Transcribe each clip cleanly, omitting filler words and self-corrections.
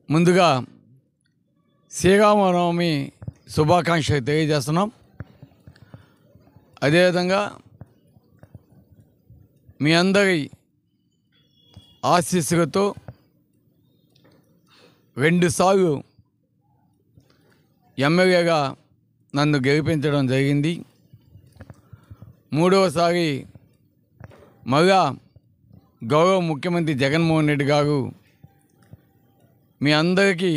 ముందుగా శ్రీరామనవమి శుభాకాంక్షలు తెలియజేస్తున్నాం. అదేవిధంగా మీ అందరి ఆశీస్సులతో 2 సార్లు ఎమ్మెల్యేగా నన్ను గెలిపించడం జరిగింది. 3వసారి మళ్ళా గౌరవ ముఖ్యమంత్రి జగన్మోహన్ రెడ్డి గారు మీ అందరికీ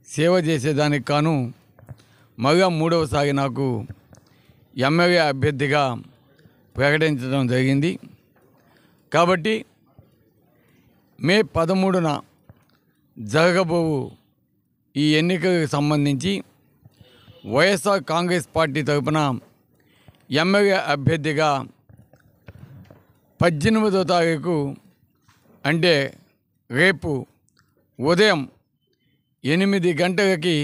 సేవ చేసేదానికి కాను మళ్ళా 3వసారి నాకు ఎమ్మెల్యే అభ్యర్థిగా ప్రకటించడం జరిగింది. కాబట్టి మే 13న జరగబోవు ఈ ఎన్నికలకు సంబంధించి వైఎస్ఆర్ కాంగ్రెస్ పార్టీ తరఫున ఎమ్మెల్యే అభ్యర్థిగా 18వ తారీఖు అంటే రేపు ఉదయం 8 గంటలకి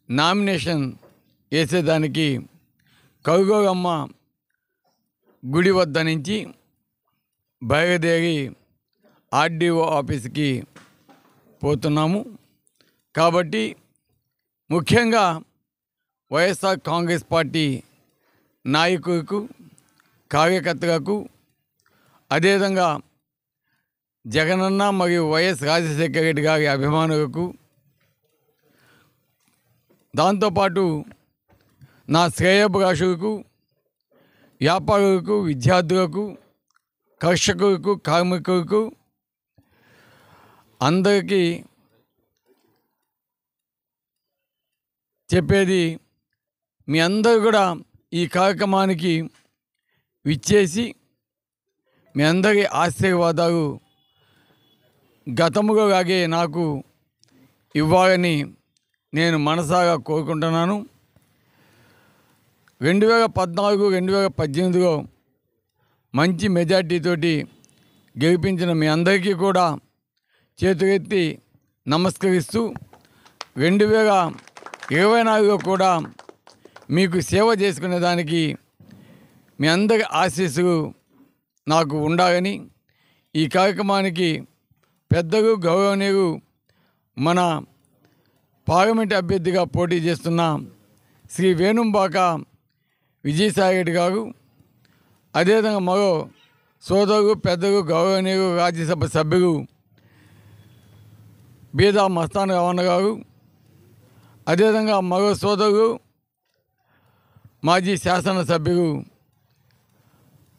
నామినేషన్ వేసేదానికి కరుగోరమ్మ గుడి వద్ద నుంచి బయలుదేరి ఆర్డీఓ ఆఫీస్కి పోతున్నాము. కాబట్టి ముఖ్యంగా వైఎస్ఆర్ కాంగ్రెస్ పార్టీ నాయకులకు, కార్యకర్తలకు, అదేవిధంగా జగనన్న మరియు వైఎస్ రాజశేఖర రెడ్డి గారి అభిమానులకు, దాంతోపాటు నా శ్రేయోభిలాషులకు, వ్యాపారులకు, విద్యార్థులకు, కర్షకులకు, కార్మికులకు అందరికీ చెప్పేది, మీ అందరూ కూడా ఈ కార్యక్రమానికి విచ్చేసి మీ అందరి ఆశీర్వాదాలు గతముగా లాగే నాకు ఇవ్వాలని నేను మనసారా కోరుకుంటున్నాను. 2014, 2018లో మంచి మెజార్టీతోటి గెలిపించిన మీ అందరికీ కూడా చేతులెత్తి నమస్కరిస్తూ 2024లో కూడా మీకు సేవ చేసుకునే దానికి మీ అందరి ఆశీస్సులు నాకు ఉండాలని, ఈ కార్యక్రమానికి పెద్దలు, గౌరవనీయులు, మన పార్లమెంట్ అభ్యర్థిగా పోటీ చేస్తున్న శ్రీ వేణుంబాక విజయసాయి రెడ్డి గారు, అదేవిధంగా మరో సోదరులు, పెద్దలు, గౌరవనీయులు, రాజ్యసభ సభ్యులు బీదా మస్తాన్ రమణ గారు, అదేవిధంగా మరో సోదరులు మాజీ శాసనసభ్యులు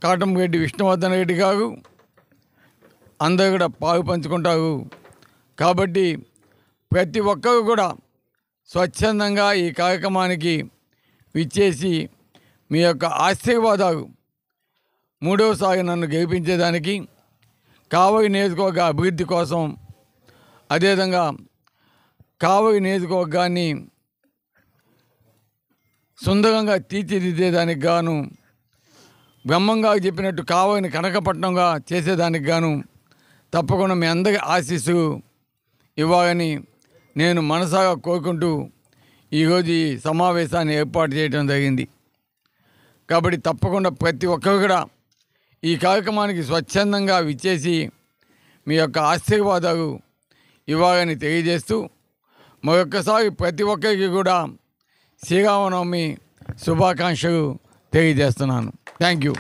కాటంరెడ్డి విష్ణువర్ధన్ రెడ్డి గారు అందరూ కూడా పాలు పంచుకుంటారు. కాబట్టి ప్రతి ఒక్కరు కూడా స్వచ్ఛందంగా ఈ కార్యక్రమానికి విచ్చేసి మీ యొక్క ఆశీర్వాదాలు 3వసారి నన్ను గెలిపించేదానికి, కావలి నియోజకవర్గ అభివృద్ధి కోసం, అదేవిధంగా కావలి నియోజకవర్గాన్ని సుందరంగా తీర్చిదిద్దేదానికి గాను, బ్రహ్మంగా చెప్పినట్టు కావలిని కనకపట్నంగా చేసేదానికి గాను తప్పకుండా మీ అందరి ఆశీస్సులు ఇవ్వాలని నేను మనసాగా కోరుకుంటూ ఈరోజు ఈ సమావేశాన్ని ఏర్పాటు చేయడం జరిగింది. కాబట్టి తప్పకుండా ప్రతి ఒక్కరు కూడా ఈ కార్యక్రమానికి స్వచ్ఛందంగా విచ్చేసి మీ యొక్క ఆశీర్వాదాలు ఇవ్వాలని తెలియజేస్తూ మరొక్కసారి ప్రతి ఒక్కరికి కూడా శ్రీరామనవమి శుభాకాంక్షలు తెలియజేస్తున్నాను. Thank you.